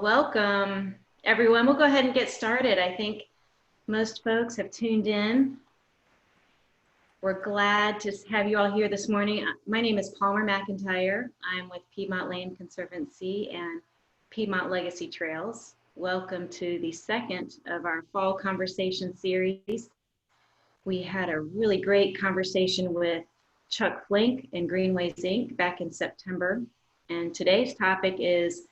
Welcome, everyone. We'll go ahead and get started. I think most folks have tuned in. We're glad to have you all here this morning. My name is Palmer McIntyre. I'm with Piedmont Land Conservancy and Piedmont Legacy Trails. Welcome to the second of our fall conversation series. We had a really great conversation with Chuck Flink and Greenways Inc. back in September. And today's topic is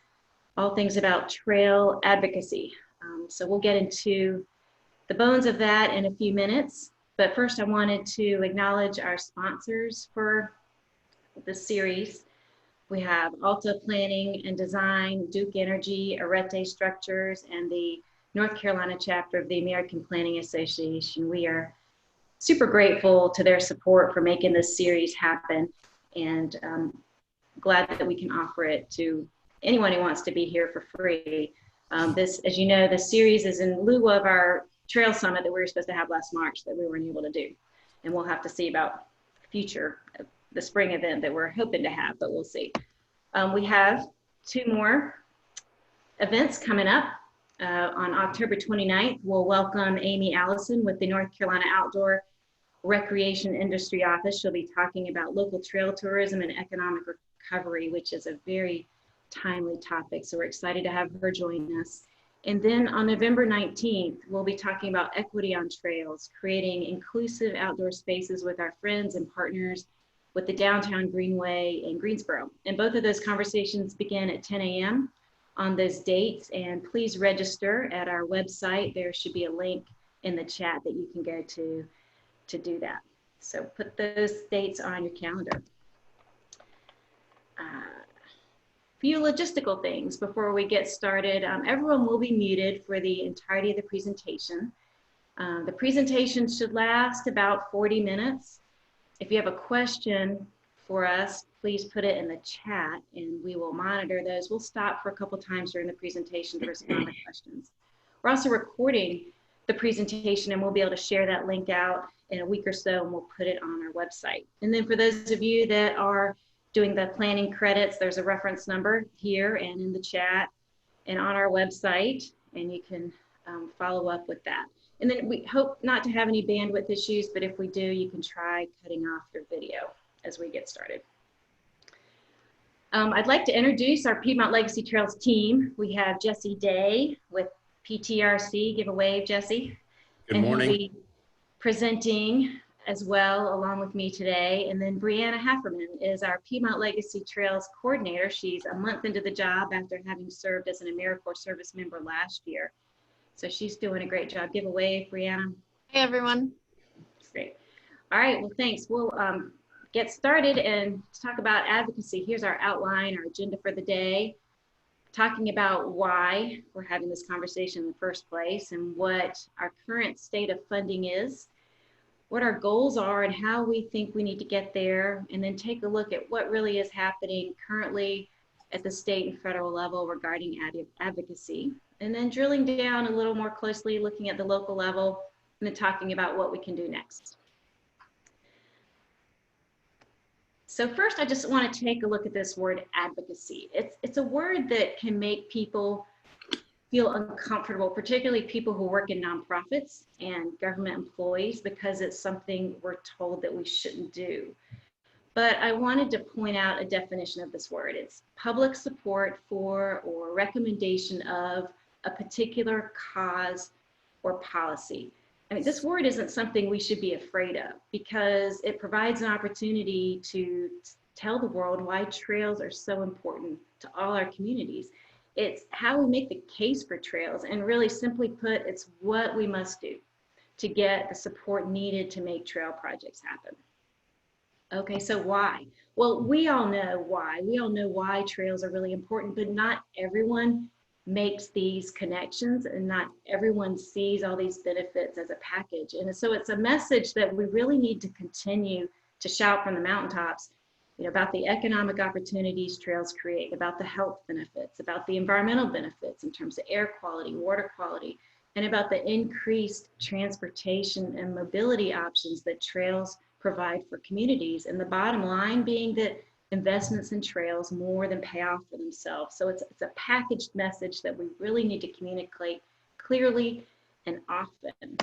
all things about trail advocacy. So we'll get into the bones of that in a few minutes. But first I wanted to acknowledge our sponsors for the series. We have Alta Planning and Design, Duke Energy, Arete Structures, and the North Carolina chapter of the American Planning Association. We are super grateful to their support for making this series happen, and glad that we can offer it to anyone who wants to be here for free. This, as you know, the series is in lieu of our trail summit that we were supposed to have last March that we weren't able to do. And we'll have to see about future, the spring event that we're hoping to have, but we'll see. We have two more events coming up. On October 29th, we'll welcome Amy Allison with the North Carolina Outdoor Recreation Industry Office. She'll be talking about local trail tourism and economic recovery, which is a very timely topic. So we're excited to have her join us. And then on November 19th, we'll be talking about equity on trails, creating inclusive outdoor spaces with our friends and partners with the Downtown Greenway in Greensboro. And both of those conversations begin at 10 a.m. on those dates. And please register at our website. There should be a link in the chat that you can go to do that. So put those dates on your calendar. Few logistical things before we get started. Everyone will be muted for the entirety of the presentation. The presentation should last about 40 minutes. If you have a question for us, please put it in the chat and we will monitor those. We'll stop for a couple times during the presentation to respond to questions. We're also recording the presentation and we'll be able to share that link out in a week or so and we'll put it on our website. And then for those of you that are doing the planning credits, there's a reference number here and in the chat and on our website, and you can follow up with that. And then we hope not to have any bandwidth issues, but if we do, you can try cutting off your video as we get started. I'd like to introduce our Piedmont Legacy Trails team. We have Jesse Day with PTRC. Give a wave, Jesse. Good morning. He'll be presenting as well along with me today. And then Brianna Hefferman is our Piedmont Legacy Trails coordinator. She's a month into the job after having served as an AmeriCorps service member last year. So she's doing a great job. Give a wave, Brianna. Hey, everyone. Great. All right, well, thanks. We'll get started and talk about advocacy. Here's our outline, our agenda for the day, talking about why we're having this conversation in the first place and what our current state of funding is, what our goals are and how we think we need to get there, and then take a look at what really is happening currently at the state and federal level regarding advocacy, and then drilling down a little more closely, looking at the local level, and then talking about what we can do next. So first, I just want to take a look at this word advocacy. It's a word that can make people feel uncomfortable, particularly people who work in nonprofits and government employees, because it's something we're told that we shouldn't do. But I wanted to point out a definition of this word. It's public support for or recommendation of a particular cause or policy. I mean, this word isn't something we should be afraid of because it provides an opportunity to tell the world why trails are so important to all our communities. It's how we make the case for trails, and really simply put, it's what we must do to get the support needed to make trail projects happen. Okay, so why? Well, we all know why. We all know why trails are really important, but not everyone makes these connections and not everyone sees all these benefits as a package. And so it's a message that we really need to continue to shout from the mountaintops, you know, about the economic opportunities trails create, about the health benefits, about the environmental benefits in terms of air quality, water quality, and about the increased transportation and mobility options that trails provide for communities. And the bottom line being that investments in trails more than pay off for themselves. So it's a packaged message that we really need to communicate clearly and often.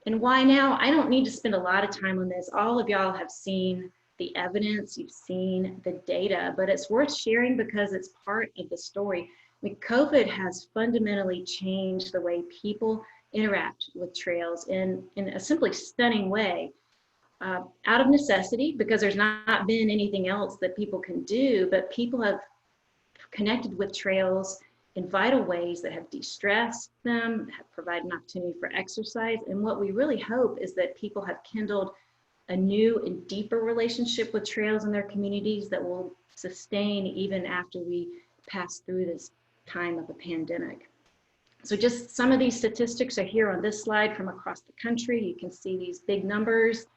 And why now? I don't need to spend a lot of time on this. All of y'all have seen the evidence, you've seen the data, but it's worth sharing because it's part of the story. I mean, COVID has fundamentally changed the way people interact with trails in a simply stunning way. Out of necessity, because there's not been anything else that people can do, but people have connected with trails in vital ways that have de-stressed them, have provided an opportunity for exercise. And what we really hope is that people have kindled a new and deeper relationship with trails in their communities that will sustain even after we pass through this time of a pandemic. So just some of these statistics are here on this slide from across the country. You can see these big numbers.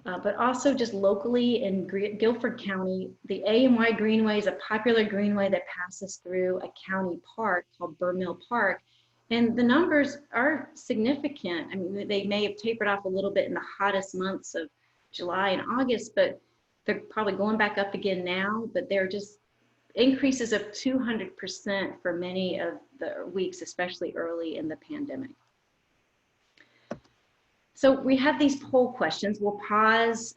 But also just locally in Guilford County, the AMY Greenway is a popular greenway that passes through a county park called Burr Mill Park. And the numbers are significant. I mean, they may have tapered off a little bit in the hottest months of July and August, but they're probably going back up again now. But they're just increases of 200% for many of the weeks, especially early in the pandemic. So we have these poll questions. We'll pause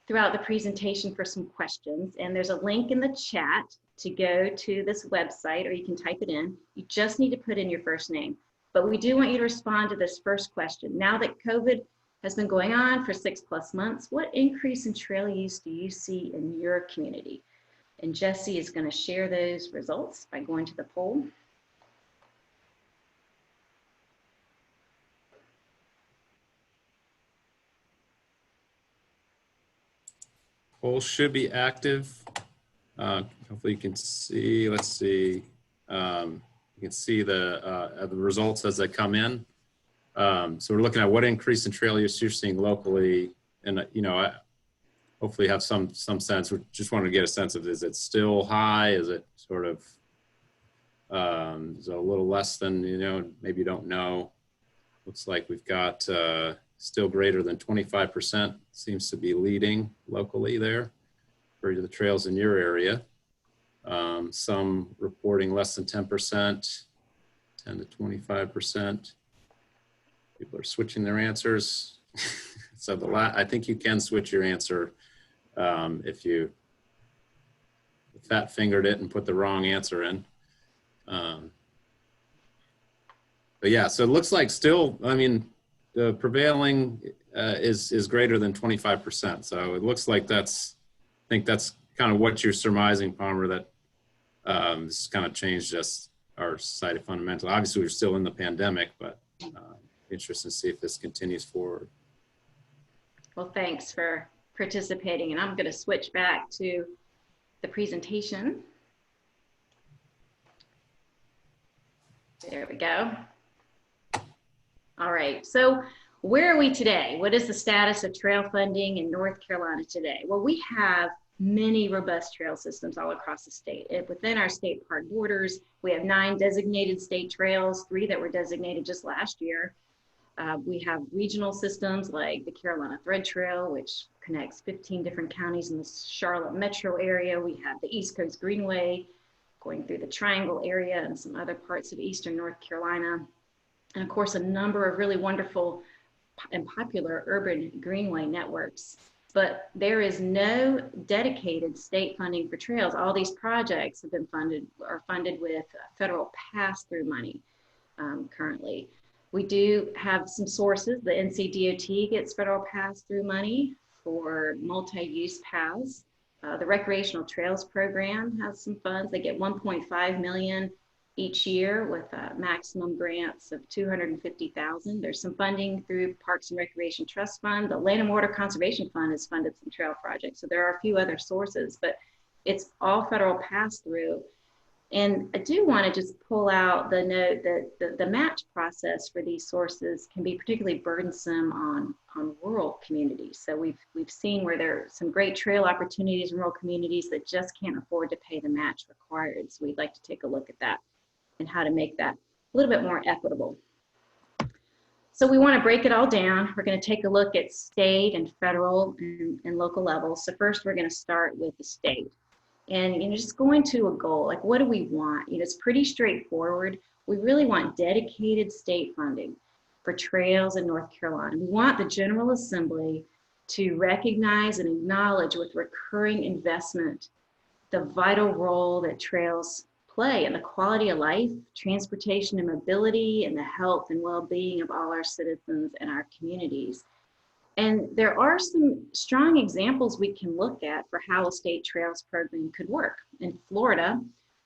throughout the presentation for some questions, and there's a link in the chat to go to this website, or you can type it in. You just need to put in your first name. But we do want you to respond to this first question. Now that COVID has been going on for 6+ months, what increase in trail use do you see in your community? And Jesse is going to share those results by going to the poll. Poll should be active. Hopefully you can see, let's see, you can see the results as they come in. So we're looking at what increase in trail use you're seeing locally, and I hopefully have some sense. We just want to get a sense of, is it still high? Is it sort of is it a little less than, maybe you don't know. Looks like we've got still greater than 25% seems to be leading locally there for the trails in your area. Some reporting less than 10%, 10 to 25%. People are switching their answers. So I think you can switch your answer if you fat fingered it and put the wrong answer in. But yeah, so it looks like still, I mean, the prevailing is greater than 25%. So it looks like I think that's kind of what you're surmising, Palmer, that this has kind of changed just our society fundamentally. Obviously, we're still in the pandemic, but interesting to see if this continues forward. Well, thanks for participating. And I'm going to switch back to the presentation. There we go. All right, so where are we today? What is the status of trail funding in North Carolina today? Well, we have many robust trail systems all across the state. Within our state park borders, we have 9 designated state trails, 3 that were designated just last year. We have regional systems like the Carolina Thread Trail, which connects 15 different counties in the Charlotte metro area. We have the East Coast Greenway going through the Triangle area and some other parts of eastern North Carolina. And of course, a number of really wonderful and popular urban greenway networks. But there is no dedicated state funding for trails. All these projects have been funded with federal pass-through money currently. We do have some sources. The NCDOT gets federal pass-through money for multi-use paths. The Recreational Trails Program has some funds. They get $1.5 million each year with maximum grants of $250,000. There's some funding through Parks and Recreation Trust Fund. The Land and Water Conservation Fund has funded some trail projects. So there are a few other sources, but it's all federal pass-through. And I do want to just pull out the note that the match process for these sources can be particularly burdensome on rural communities. So we've seen where there are some great trail opportunities in rural communities that just can't afford to pay the match required. So we'd like to take a look at that and how to make that a little bit more equitable. So we want to break it all down. We're going to take a look at state and federal and local levels. So first we're going to start with the state. And just going to a goal, like what do we want? It's pretty straightforward. We really want dedicated state funding for trails in North Carolina. We want the General Assembly to recognize and acknowledge with recurring investment the vital role that trails play in the quality of life, transportation and mobility, and the health and well-being of all our citizens and our communities. And there are some strong examples we can look at for how a state trails program could work. In Florida,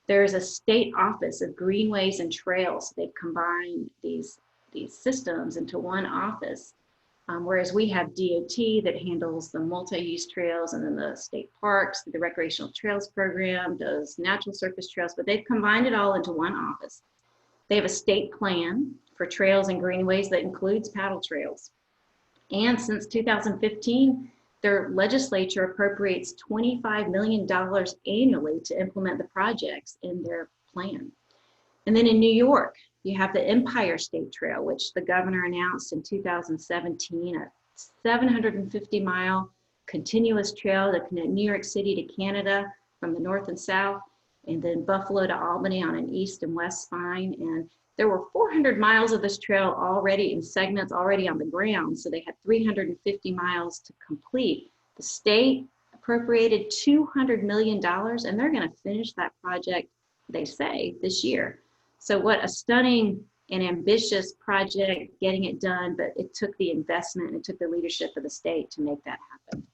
there's a state office of greenways and trails. They've combined these systems into one office, whereas we have DOT that handles the multi-use trails, and then the state parks, the recreational trails program does natural surface trails, but they've combined it all into one office. They have a state plan for trails and greenways that includes paddle trails. And since 2015, their legislature appropriates $25 million annually to implement the projects in their plan. And then in New York, you have the McIntyre State Trail, which the governor announced in 2017, a 750-mile continuous trail that connects New York City to Canada from the north and south, and then Buffalo to Albany on an east and west spine. And there were 400 miles of this trail already in segments already on the ground, so they had 350 miles to complete. The state appropriated $200 million, and they're going to finish that project, they say, this year. So what a stunning and ambitious project, getting it done, but it took the investment and it took the leadership of the state to make that happen.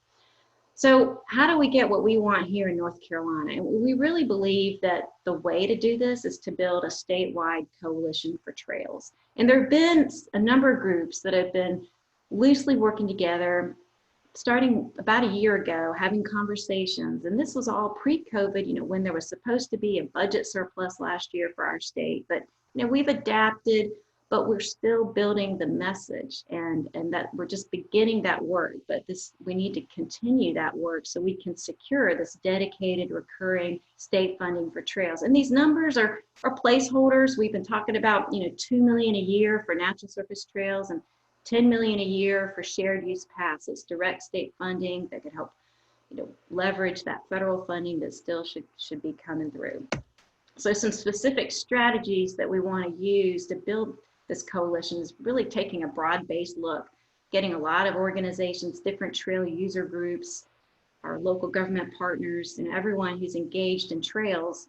So how do we get what we want here in North Carolina? And we really believe that the way to do this is to build a statewide coalition for trails. And there have been a number of groups that have been loosely working together, starting about a year ago, having conversations. And this was all pre-COVID, when there was supposed to be a budget surplus last year for our state. But we've adapted, but we're still building the message, and that we're just beginning that work. But we need to continue that work so we can secure this dedicated recurring state funding for trails. And these numbers are placeholders. We've been talking about $2 million a year for natural surface trails and $10 million a year for shared use paths. It's direct state funding that could help leverage that federal funding that still should be coming through. So some specific strategies that we want to use to build this coalition is really taking a broad-based look, getting a lot of organizations, different trail user groups, our local government partners, and everyone who's engaged in trails,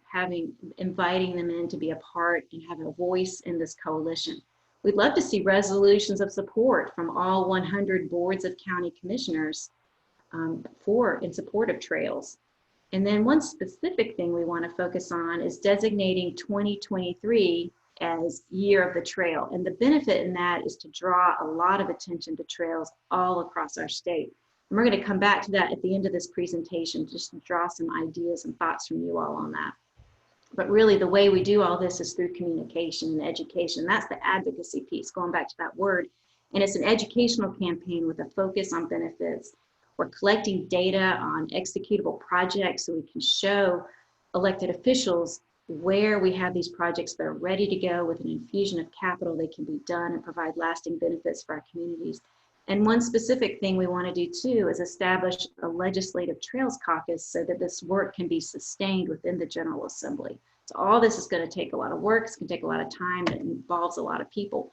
inviting them in to be a part and have a voice in this coalition. We'd love to see resolutions of support from all 100 boards of county commissioners in support of trails. And then one specific thing we want to focus on is designating 2023 as Year of the Trail. And the benefit in that is to draw a lot of attention to trails all across our state. And we're going to come back to that at the end of this presentation, just to draw some ideas and thoughts from you all on that. But really the way we do all this is through communication and education. That's the advocacy piece, going back to that word. And it's an educational campaign with a focus on benefits. We're collecting data on executable projects so we can show elected officials where we have these projects that are ready to go with an infusion of capital. They can be done and provide lasting benefits for our communities. And one specific thing we want to do too is establish a legislative trails caucus so that this work can be sustained within the General Assembly. So all this is going to take a lot of work. It's going to take a lot of time. It involves a lot of people.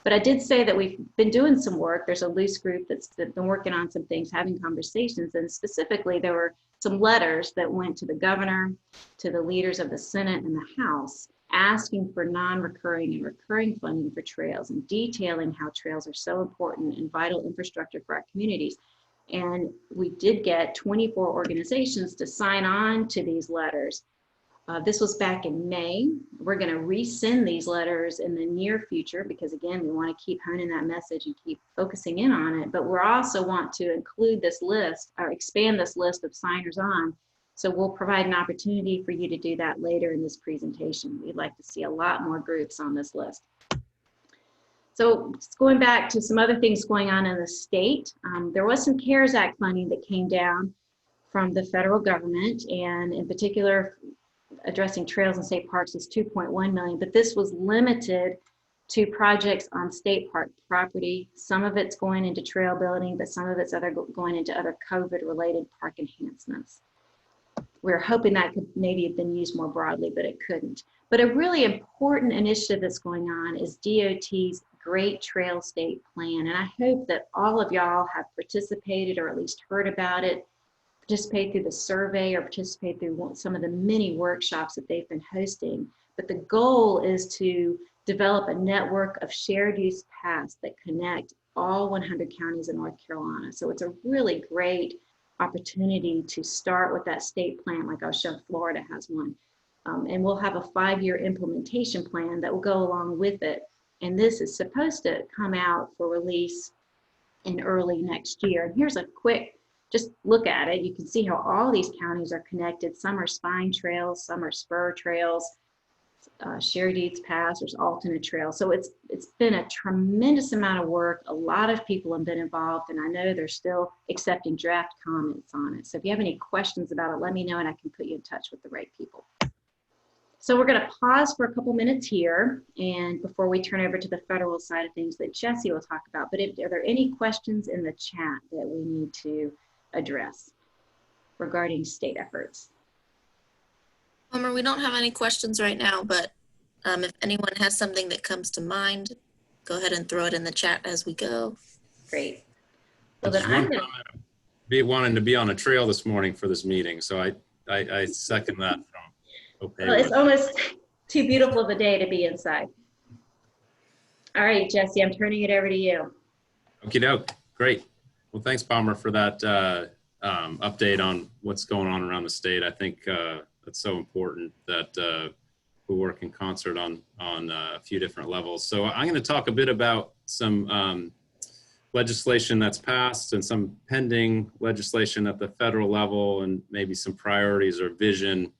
But I did say that we've been doing some work. There's a loose group that's been working on some things, having conversations. And specifically, there were some letters that went to the governor, to the leaders of the Senate and the House, asking for non-recurring and recurring funding for trails and detailing how trails are so important and vital infrastructure for our communities. And we did get 24 organizations to sign on to these letters. This was back in May. We're going to resend these letters in the near future because, again, we want to keep honing that message and keep focusing in on it. But we also want to include this list or expand this list of signers on. So we'll provide an opportunity for you to do that later in this presentation. We'd like to see a lot more groups on this list. So just going back to some other things going on in the state, there was some CARES Act funding that came down from the federal government, and in particular, addressing trails and state parks is $2.1 million, but this was limited to projects on state park property. Some of it's going into trail building, but some of it's going into other COVID-related park enhancements. We're hoping that could maybe have been used more broadly, but it couldn't. But a really important initiative that's going on is DOT's Great Trail State Plan. And I hope that all of y'all have participated or at least heard about it, participate through the survey or participate through some of the many workshops that they've been hosting. But the goal is to develop a network of shared use paths that connect all 100 counties in North Carolina. So it's a really great opportunity to start with that state plan, like I was showing Florida has one. And we'll have a 5-year implementation plan that will go along with it. And this is supposed to come out for release in early next year. And here's a quick, just look at it. You can see how all these counties are connected. Some are spine trails, some are spur trails, shared use paths, there's alternate trails. So it's been a tremendous amount of work. A lot of people have been involved, and I know they're still accepting draft comments on it. So if you have any questions about it, let me know and I can put you in touch with the right people. So we're going to pause for a couple minutes here, and before we turn over to the federal side of things that Jesse will talk about. But are there any questions in the chat that we need to address regarding state efforts? Homer, we don't have any questions right now, but if anyone has something that comes to mind, go ahead and throw it in the chat as we go. Great. So then I'm going to be wanting to be on a trail this morning for this meeting, so I second that. Okay. Well, it's almost too beautiful of a day to be inside. All right, Jesse, I'm turning it over to you. Okie doke. Great. Well, thanks, Palmer, for that update on what's going on around the state. I think it's so important that we work in concert on a few different levels. So I'm going to talk a bit about some legislation that's passed and some pending legislation at the federal level, and maybe some priorities or vision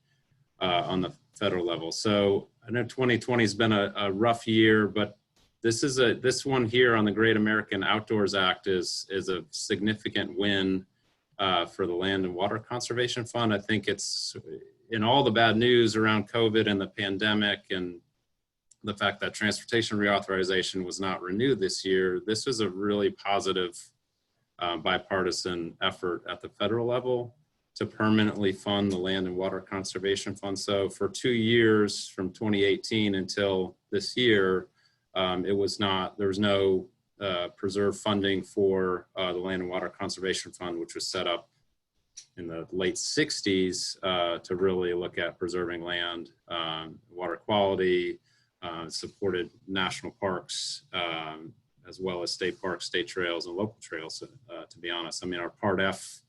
on the federal level. So I know 2020 has been a rough year, but this one here on the Great American Outdoors Act is a significant win for the Land and Water Conservation Fund. I think it's, in all the bad news around COVID and the pandemic and the fact that transportation reauthorization was not renewed this year, this was a really positive bipartisan effort at the federal level to permanently fund the Land and Water Conservation Fund. So for 2 years, from 2018 until this year, there was no preserved funding for the Land and Water Conservation Fund, which was set up in the late 60s to really look at preserving land, water quality, supported national parks, as well as state parks, state trails, and local trails, to be honest. I mean, our Part F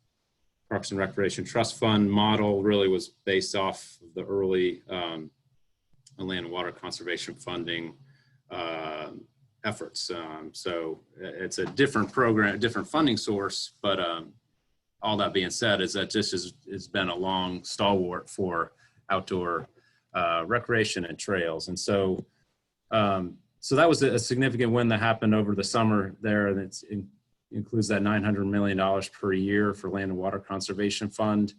Parks and Recreation Trust Fund model really was based off of the early Land and Water Conservation funding efforts. So it's a different program, different funding source, but all that being said is that this has been a long stalwart for outdoor recreation and trails. And so that was a significant win that happened over the summer there, and it includes that $900 million per year for Land and Water Conservation Fund.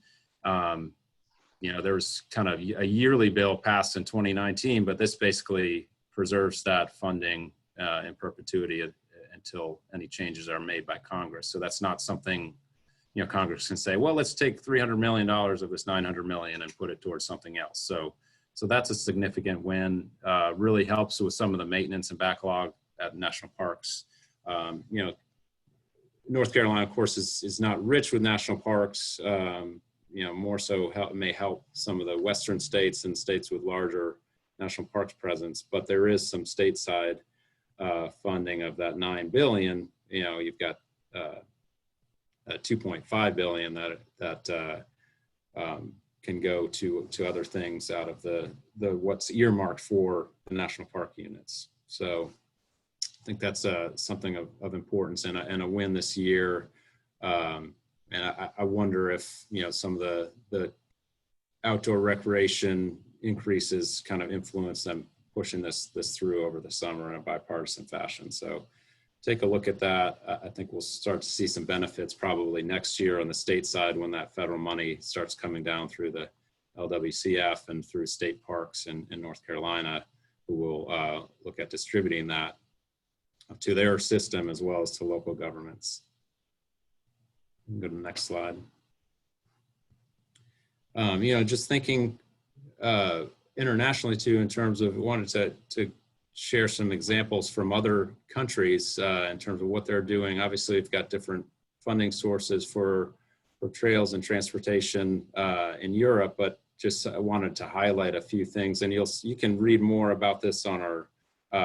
You know, there was kind of a yearly bill passed in 2019, but this basically preserves that funding in perpetuity until any changes are made by Congress. So that's not something, you know, Congress can say, well, let's take $300 million of this $900 million and put it towards something else. So that's a significant win. Really helps with some of the maintenance and backlog at national parks. You know, North Carolina, of course, is not rich with national parks. You know, more so may help some of the western states and states with larger national parks presence, but there is some stateside funding of that $9 billion. You know, you've got $2.5 billion that can go to other things out of the what's earmarked for the national park units. So I think that's something of importance and a win this year. And I wonder if, you know, some of the outdoor recreation increases kind of influence them pushing this through over the summer in a bipartisan fashion. So take a look at that. I think we'll start to see some benefits probably next year on the state side when that federal money starts coming down through the LWCF and through state parks in North Carolina. who will look at distributing that to their system as well as to local governments. Go to the next slide. Just thinking internationally too, in terms of wanted to share some examples from other countries in terms of what they're doing. Obviously, we've got different funding sources for trails and transportation in Europe, but just I wanted to highlight a few things, and you can read more about this on our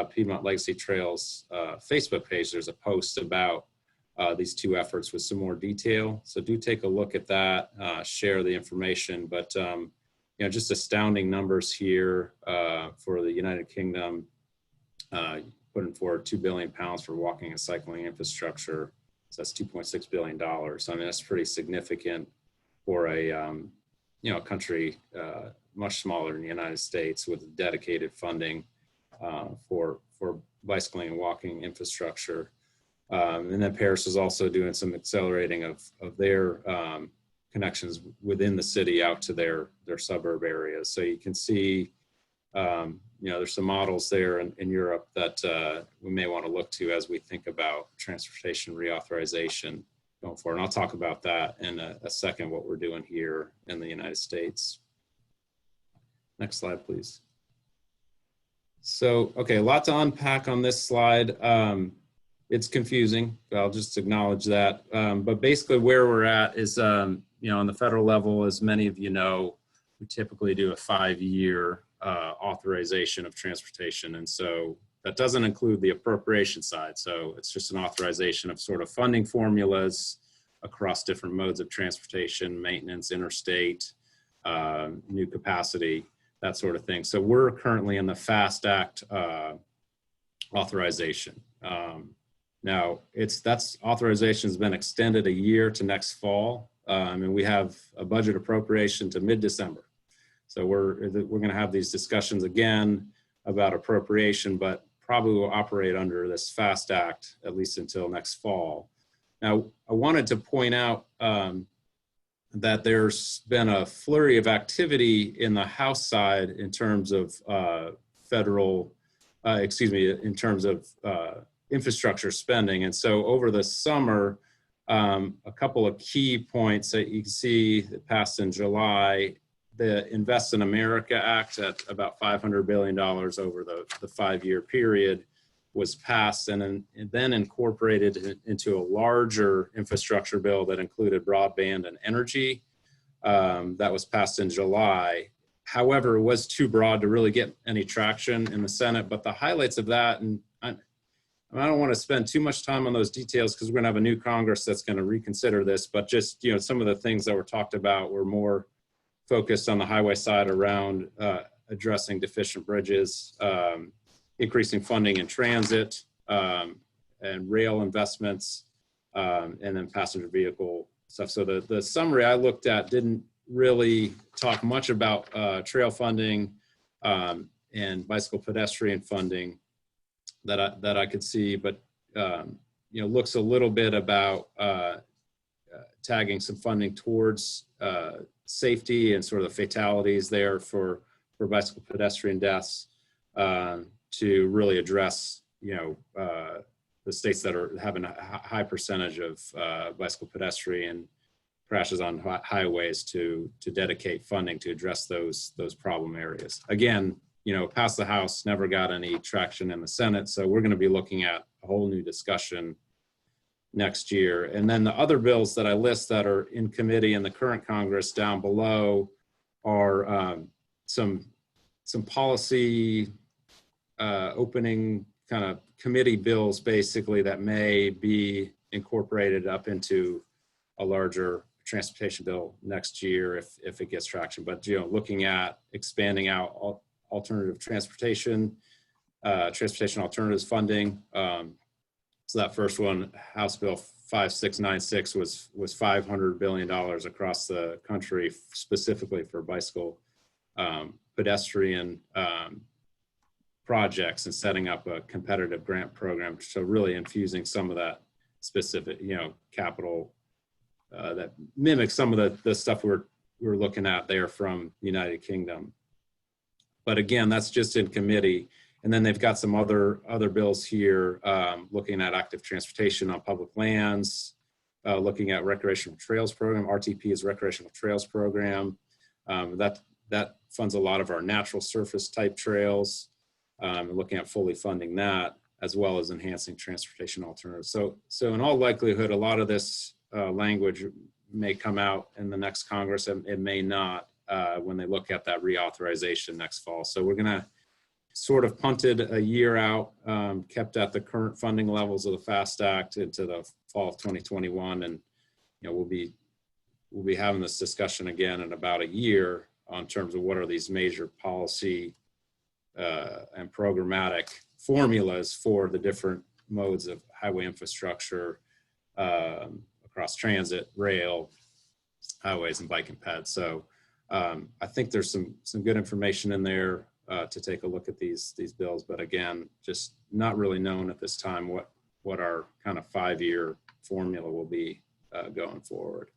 Piedmont Legacy Trails Facebook page. There's a post about these two efforts with some more detail. So do take a look at that, share the information, but just astounding numbers here for the United Kingdom, putting forward £2 billion for walking and cycling infrastructure. So that's $2.6 billion. So I mean, that's pretty significant for a country much smaller than the United States, with dedicated funding for bicycling and walking infrastructure. And then Paris is also doing some accelerating of their connections within the city out to their suburb areas. So you can see, there's some models there in Europe that we may want to look to as we think about transportation reauthorization going forward. And I'll talk about that in a second, what we're doing here in the United States. Next slide, please. So, okay, a lot to unpack on this slide. It's confusing, but I'll just acknowledge that. But basically where we're at is, on the federal level, as many of you know, we typically do a 5-year authorization of transportation. And so that doesn't include the appropriation side. So it's just an authorization of sort of funding formulas across different modes of transportation, maintenance, interstate, new capacity, that sort of thing. So we're currently in the FAST Act authorization. Now, that's authorization has been extended a year to next fall. And we have a budget appropriation to mid-December. So we're going to have these discussions again about appropriation, but probably will operate under this FAST Act at least until next fall. Now, I wanted to point out that there's been a flurry of activity in the House side in terms of in terms of infrastructure spending. And so over the summer, a couple of key points that you can see that passed in July: the Invest in America Act at about $500 billion over the 5-year period was passed, and then incorporated into a larger infrastructure bill that included broadband and energy. That was passed in July. However, it was too broad to really get any traction in the Senate, but the highlights of that, and I don't want to spend too much time on those details because we're going to have a new Congress that's going to reconsider this, but just, some of the things that were talked about were more focused on the highway side around addressing deficient bridges, increasing funding in transit, and rail investments, and then passenger vehicle stuff. So the summary I looked at didn't really talk much about trail funding and bicycle pedestrian funding that I could see, but looks a little bit about tagging some funding towards safety and sort of the fatalities there for bicycle pedestrian deaths, to really address the states that are having a high percentage of bicycle pedestrian crashes on highways to dedicate funding to address those problem areas. Again, passed the House, never got any traction in the Senate. So we're going to be looking at a whole new discussion next year. And then the other bills that I list that are in committee in the current Congress down below are some policy opening kind of committee bills, basically, that may be incorporated up into a larger transportation bill next year if it gets traction. But looking at expanding out alternative transportation alternatives funding. So that first one, House Bill 5696, was $500 billion across the country, specifically for bicycle pedestrian projects, and setting up a competitive grant program. So really infusing some of that specific, capital that mimics some of the stuff we're looking at there from the United Kingdom. But again, that's just in committee. And then they've got some other bills here looking at active transportation on public lands, looking at recreational trails program. RTP is recreational trails program. That funds a lot of our natural surface type trails, looking at fully funding that, as well as enhancing transportation alternatives. So in all likelihood, a lot of this language may come out in the next Congress, and it may not when they look at that reauthorization next fall. So we're gonna sort of punted a year out, kept at the current funding levels of the FAST Act into the fall of 2021. And, you know, we'll be having this discussion again in about a year on terms of what are these major policy and programmatic formulas for the different modes of highway infrastructure across transit, rail, highways, and bike and ped. So I think there's some good information in there to take a look at these bills, but again, just not really known at this time what our kind of 5-year formula will be going forward.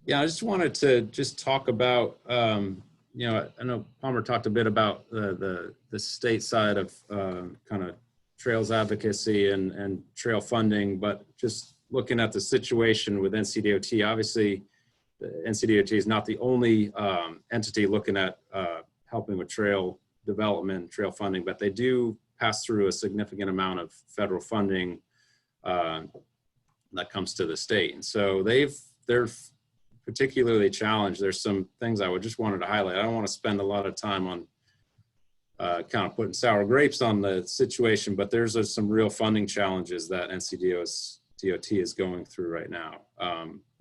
Yeah, I just wanted to just talk about, you know, I know Palmer talked a bit about the state side of kind of trails advocacy and trail funding, but just looking at the situation with NCDOT, obviously, the NCDOT is not the only entity looking at helping with trail development, trail funding, but they do pass through a significant amount of federal funding that comes to the state. And so they're particularly challenged. There's some things I would just wanted to highlight. I don't want to spend a lot of time on kind of putting sour grapes on the situation, but there's some real funding challenges that NCDOT is going through right now.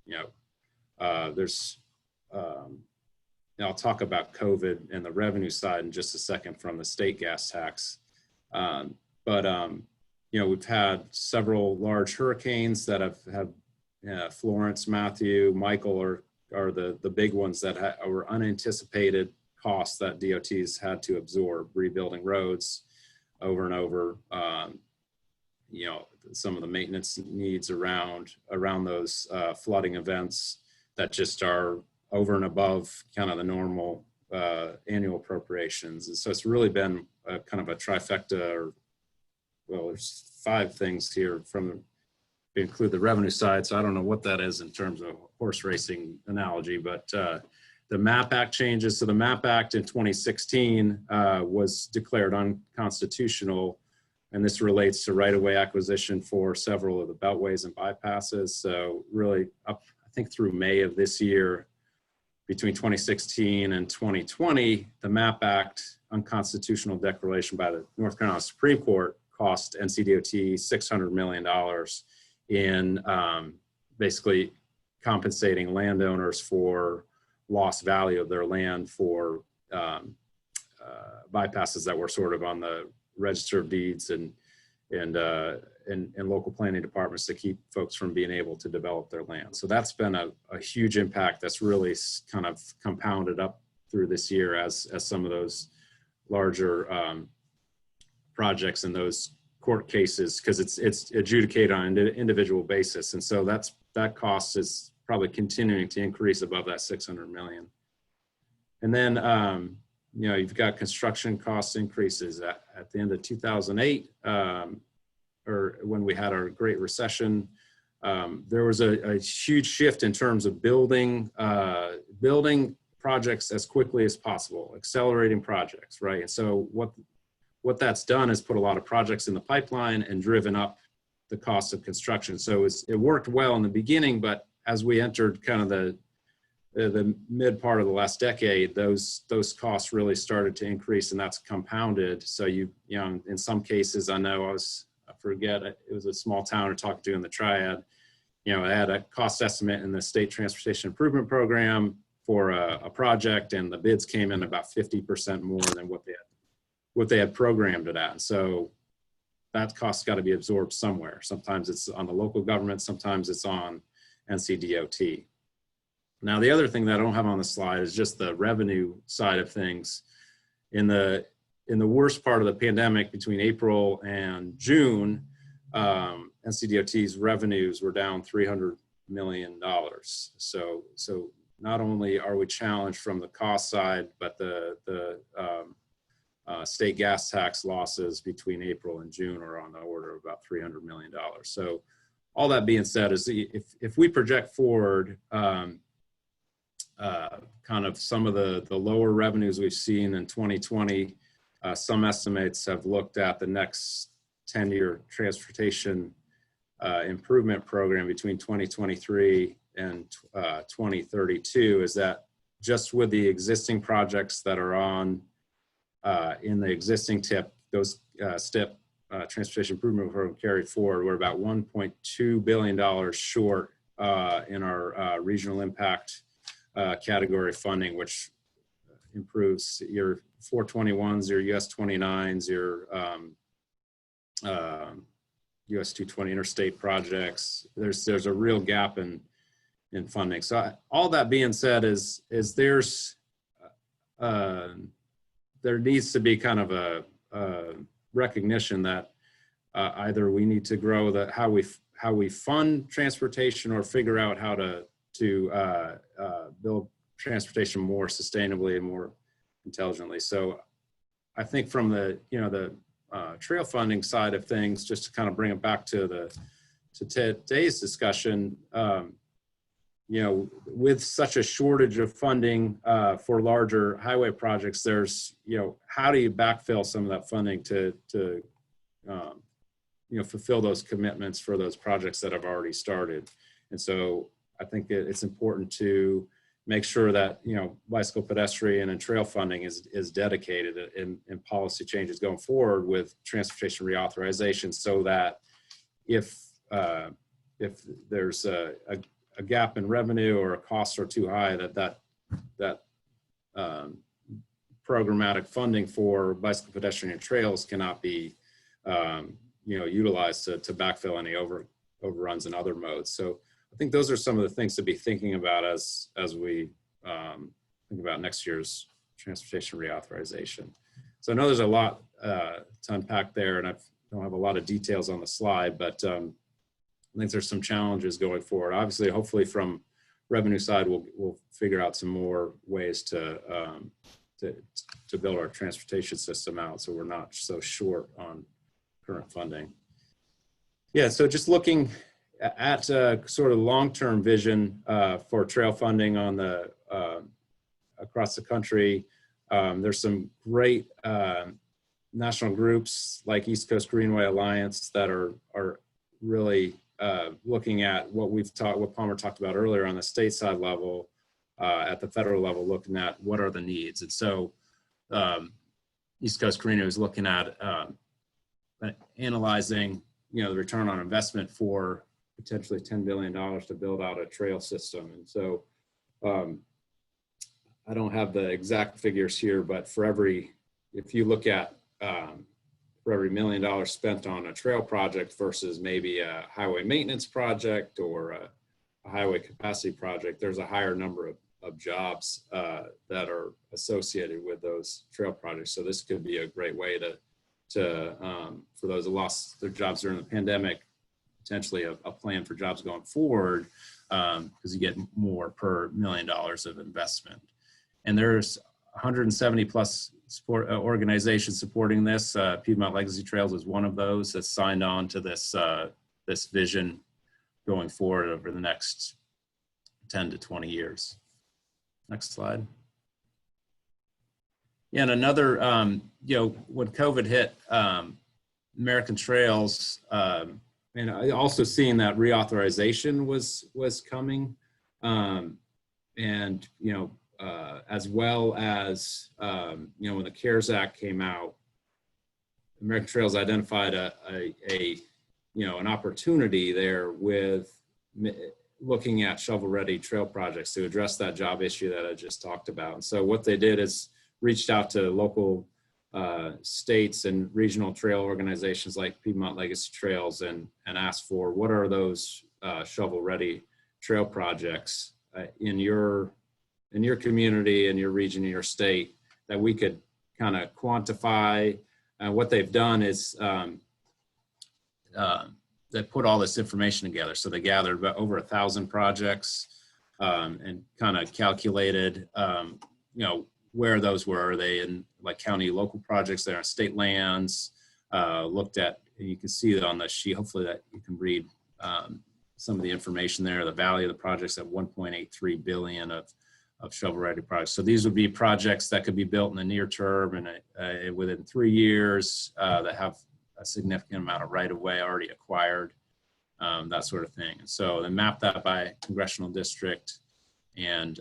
You know, I'll talk about COVID and the revenue side in just a second from the state gas tax. You know, we've had several large hurricanes that have Florence, Matthew, Michael are the big ones that were unanticipated costs that DOTs had to absorb, rebuilding roads over and over. You know, some of the maintenance needs around those flooding events that just are over and above kind of the normal annual appropriations. And so it's really been kind of a trifecta, or, well, there's 5 things here from, include the revenue side. So I don't know what that is in terms of horse racing analogy, but the MAP Act changes. So the MAP Act in 2016 was declared unconstitutional. And this relates to right-of-way acquisition for several of the beltways and bypasses. So really up, I think through May of this year, between 2016 and 2020, the MAP Act unconstitutional declaration by the North Carolina Supreme Court cost NCDOT $600 million in basically compensating landowners for lost value of their land for bypasses that were sort of on the register of deeds and local planning departments to keep folks from being able to develop their land. So that's been a huge impact that's really kind of compounded up through this year as some of those larger projects and those court cases, because it's adjudicated on an individual basis. And so that cost is probably continuing to increase above that 600 million. And then, you know, you've got construction cost increases at the end of 2008, or when we had our Great Recession. There was a huge shift in terms of building projects as quickly as possible, accelerating projects, right? And so what that's done is put a lot of projects in the pipeline and driven up the cost of construction. So it worked well in the beginning, but as we entered kind of the mid part of the last decade, those costs really started to increase, and that's compounded. So you know, in some cases, I know I forget, it was a small town I talked to in the Triad. You know, I had a cost estimate in the State Transportation Improvement Program for a project, and the bids came in about 50% more than what they had programmed it at. And so that cost got to be absorbed somewhere. Sometimes it's on the local government, sometimes it's on NCDOT. Now, the other thing that I don't have on the slide is just the revenue side of things. In the worst part of the pandemic, between April and June, NCDOT's revenues were down $300 million. So not only are we challenged from the cost side, but the state gas tax losses between April and June are on the order of about $300 million. So all that being said is if we project forward kind of some of the lower revenues we've seen in 2020, some estimates have looked at the next 10-year transportation improvement program between 2023 and 2032 is that just with the existing projects that are on in the existing TIP, those STIP transportation improvement program carried forward, we're about $1.2 billion short in our regional impact category funding, which improves your 421s, your US 29s, your US 220 interstate projects. There's a real gap in funding. So all that being said is there needs to be kind of a recognition that either we need to grow how we fund transportation or figure out how to build transportation more sustainably and more intelligently. So I think from the trail funding side of things, just to kind of bring it back to today's discussion, with such a shortage of funding for larger highway projects, there's, how do you backfill some of that funding to fulfill those commitments for those projects that have already started? And so I think it's important to make sure that, bicycle, pedestrian, and trail funding is dedicated in policy changes going forward with transportation reauthorization, so that if there's a gap in revenue or a costs are too high, that programmatic funding for bicycle, pedestrian, and trails cannot be utilized to backfill any overruns in other modes. So I think those are some of the things to be thinking about as we think about next year's transportation reauthorization. So I know there's a lot to unpack there, and I don't have a lot of details on the slide, but I think there's some challenges going forward. Obviously, hopefully from revenue side, we'll figure out some more ways to build our transportation system out so we're not so short on current funding. Yeah, so just looking at sort of long-term vision for trail funding on the across the country, there's some great national groups like East Coast Greenway Alliance that are really looking at what Palmer talked about earlier on the state side level, at the federal level, looking at what are the needs. And so East Coast Greenway is looking at analyzing, the return on investment for potentially $10 billion to build out a trail system. And so I don't have the exact figures here, but if you look at for every $1 million spent on a trail project versus maybe a highway maintenance project or a highway capacity project, there's a higher number of jobs that are associated with those trail projects. So this could be a great way to for those that lost their jobs during the pandemic, potentially a plan for jobs going forward, because you get more per $1 million of investment. And there's 170 plus organizations supporting this. Piedmont Legacy Trails is one of those that's signed on to this vision going forward over the next 10 to 20 years. Next slide. Yeah, and another, when COVID hit, American Trails, and I also seen that reauthorization was coming, and as well as when the CARES Act came out, American Trails identified an opportunity there with looking at shovel-ready trail projects to address that job issue that I just talked about. And so what they did is reached out to local states and regional trail organizations like Piedmont Legacy Trails and asked for what are those shovel-ready trail projects in your community, in your region, in your state, that we could kind of quantify. What they've done is they put all this information together. So they gathered about over 1,000 projects and kind of calculated, you know, where those were. Are they in like county local projects? They're on state lands. Looked at, you can see that on the sheet, hopefully that you can read some of the information there. The value of the projects at 1.83 billion of shovel-ready projects. So these would be projects that could be built in the near term and within 3 years that have a significant amount of right-of-way already acquired, that sort of thing. And so they map that by congressional district and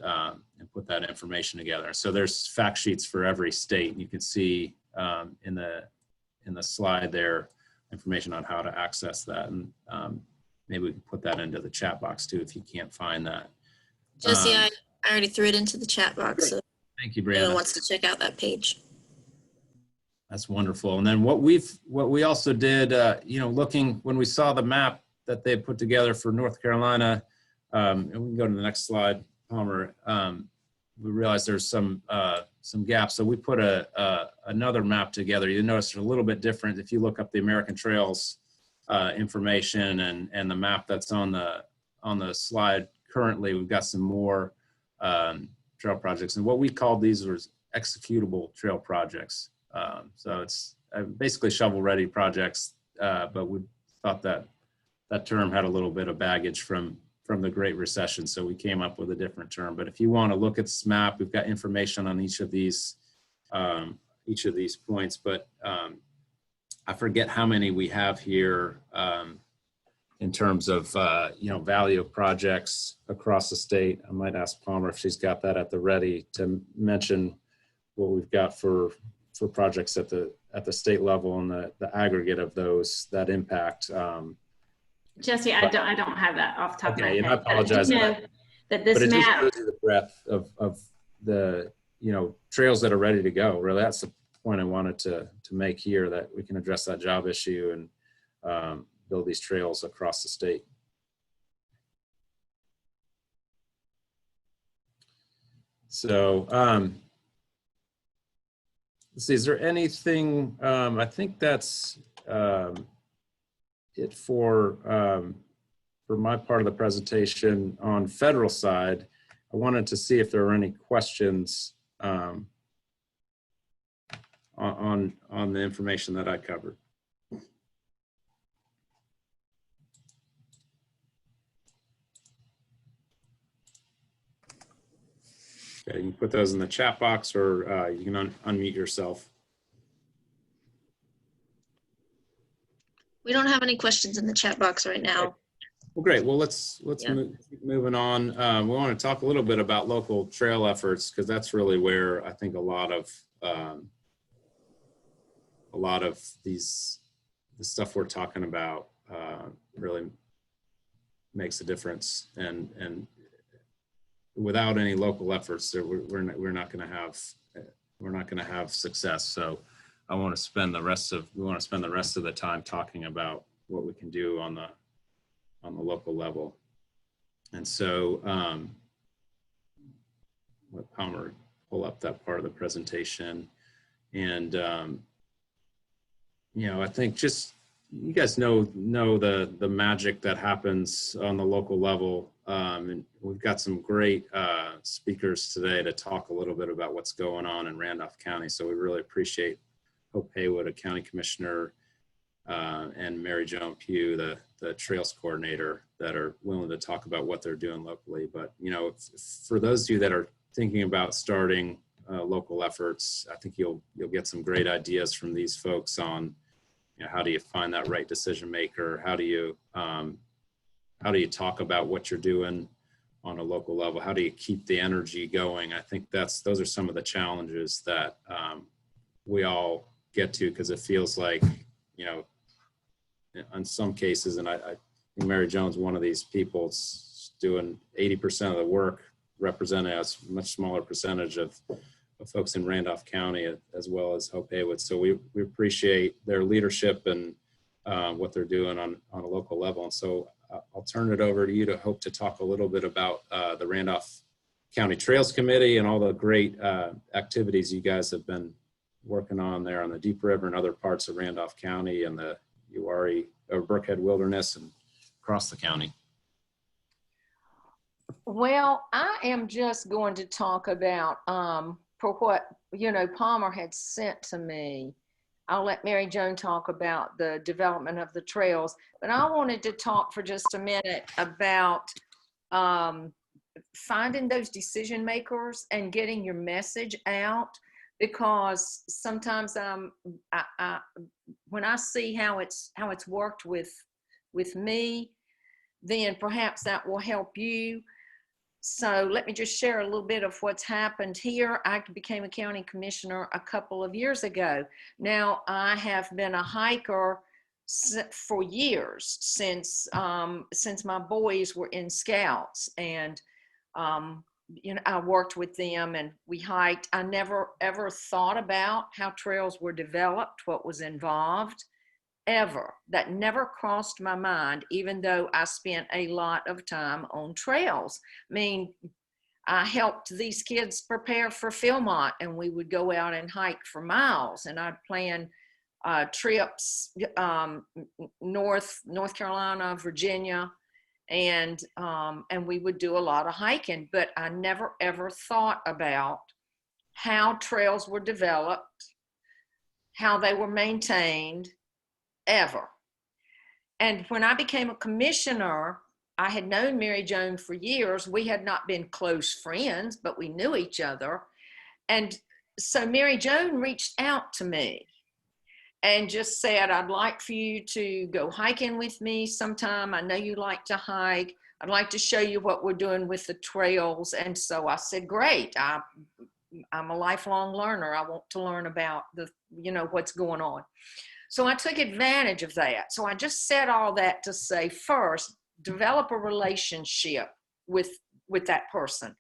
put that information together. So there's fact sheets for every state. You can see in the slide there information on how to access that, and maybe we can put that into the chat box too if you can't find that. Jesse, I already threw it into the chat box. So thank you, if Brianna. anyone wants to check out that page. That's wonderful. And then what we also did, you know, looking when we saw the map that they put together for North Carolina, and we can go to the next slide, Palmer. We realized there's some gaps, so we put another map together. You notice it's a little bit different if you look up the American Trails information and the map that's on the slide currently. We've got some more trail projects, and what we called these was executable trail projects. So it's basically shovel-ready projects, but we thought that term had a little bit of baggage from the Great Recession, so we came up with a different term. But if you want to look at this map, we've got information on each of these points. But I forget how many we have here in terms of you know, value of projects across the state. I might ask Palmer if she's got that at the ready to mention what we've got for projects at the state level and the aggregate of those that impact. Jesse, I don't have that off the top of my head. And I apologize. That this but it map, just shows you the breadth of the, you know, trails that are ready to go. Really, that's the point I wanted to make here, that we can address that job issue and build these trails across the state. So let's see, is there anything, I think that's it for my part of the presentation. On federal side, I wanted to see if there are any questions on the information that I covered. Okay, you can put those in the chat box, or you can unmute yourself. We don't have any questions in the chat box right now. Well, great. Well, let's keep moving on. We want to talk a little bit about local trail efforts, because that's really where I think a lot of the stuff we're talking about really makes a difference. And without any local efforts, we're not going to have success. So we want to spend the rest of the time talking about what we can do on the local level. And so let Palmer pull up that part of the presentation. And you know, I think just, you guys know the magic that happens on the local level. And we've got some great speakers today to talk a little bit about what's going on in Randolph County. So we really appreciate Hope Haywood, a county commissioner, and Mary Jo Pugh, the trails coordinator, that are willing to talk about what they're doing locally. But, you know, for those of you that are thinking about starting local efforts, I think you'll get some great ideas from these folks on, you know, how do you find that right decision maker? How do you talk about what you're doing on a local level? How do you keep the energy going? I think those are some of the challenges that we all get to, because it feels like, you know, in some cases, and I think Mary Jo's one of these people, doing 80% of the work, representing a much smaller percentage of folks in Randolph County, as well as Hope Haywood. So we appreciate their leadership and what they're doing on a local level. And so I'll turn it over to you to Hope to talk a little bit about the Randolph County Trails Committee and all the great activities you guys have been working on there on the Deep River and other parts of Randolph County and the Uwharrie or Burkhead Wilderness and across the county. Well, I am just going to talk about for what, Palmer had sent to me. I'll let Mary Joan talk about the development of the trails, but I wanted to talk for just a minute about um, finding those decision makers and getting your message out, because sometimes when I see how it's worked with me, then perhaps that will help you. So let me just share a little bit of what's happened here. I became a county commissioner a couple of years ago. Now, I have been a hiker for years, since my boys were in Scouts, and I worked with them and we hiked. I never ever thought about how trails were developed, what was involved, ever. That never crossed my mind, even though I spent a lot of time on trails. I mean, I helped these kids prepare for Philmont, and we would go out and hike for miles, and I'd plan trips North Carolina, Virginia, and we would do a lot of hiking. But I never ever thought about how trails were developed, how they were maintained, ever. And when I became a commissioner, I had known Mary Joan for years. We had not been close friends, but we knew each other. And so Mary Joan reached out to me and just said, I'd like for you to go hiking with me sometime. I know you like to hike. I'd like to show you what we're doing with the trails. And so I said, great. I'm a lifelong learner. I want to learn about what's going on. So I took advantage of that. So I just said all that to say, first, develop a relationship with that person.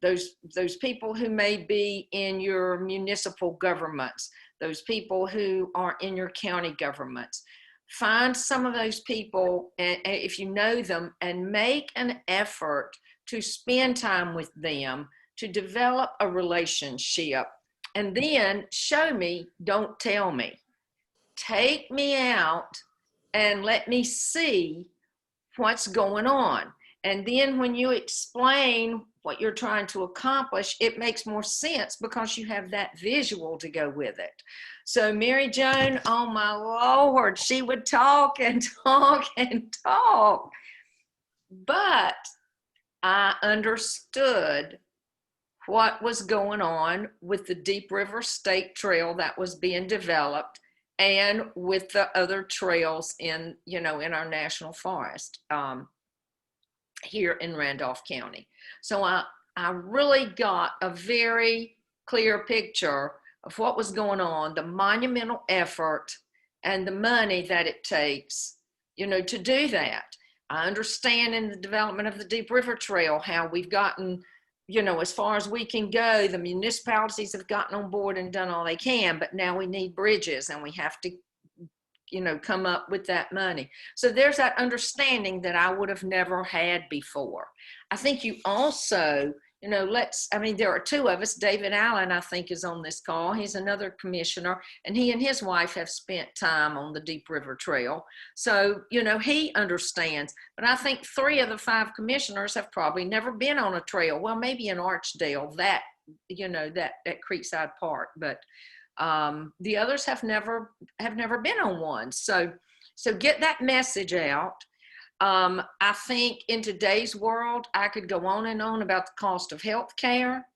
Those people who may be in your municipal governments, those people who are in your county governments. Find some of those people, and if you know them, and make an effort to spend time with them, to develop a relationship, and then show me, don't tell me. Take me out and let me see what's going on. And then when you explain what you're trying to accomplish, it makes more sense because you have that visual to go with it. So Mary Joan, oh my Lord, she would talk and talk and talk. But I understood what was going on with the Deep River State Trail that was being developed, and with the other trails in our national forest here in Randolph County. So I really got a very clear picture of what was going on, the monumental effort and the money that it takes, to do that. I understand in the development of the Deep River Trail how we've gotten, as far as we can go. The municipalities have gotten on board and done all they can, but now we need bridges, and we have to, come up with that money. So there's that understanding that I would have never had before. I think you also, there are two of us. David Allen, I think, is on this call. He's another commissioner, and he and his wife have spent time on the Deep River Trail. So, he understands. But I think 3 of the 5 commissioners have probably never been on a trail. Well, maybe in Archdale, that Creekside Park, but the others have never been on one. So get that message out. I think in today's world, I could go on and on about the cost of health care,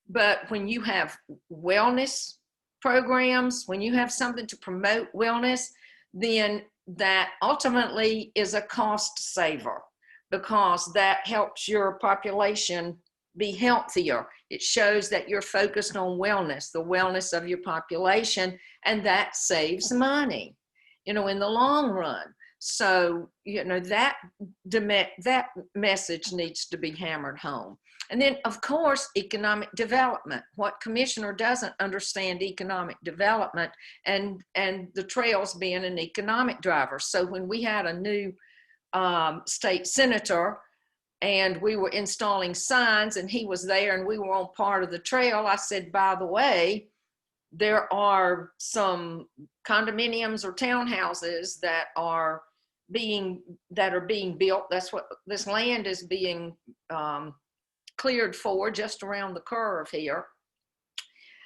but when you have wellness programs, when you have something to promote wellness, then that ultimately is a cost saver, because that helps your population be healthier. It shows that you're focused on wellness, the wellness of your population, and that saves money, in the long run. So, that message needs to be hammered home. And then, of course, economic development. What commissioner doesn't understand economic development, and the trails being an economic driver? So when we had a new state senator, and we were installing signs, and he was there, and we were on part of the trail, I said, by the way, there are some condominiums or townhouses that are that are being built. That's what this land is being cleared for, just around the curve here.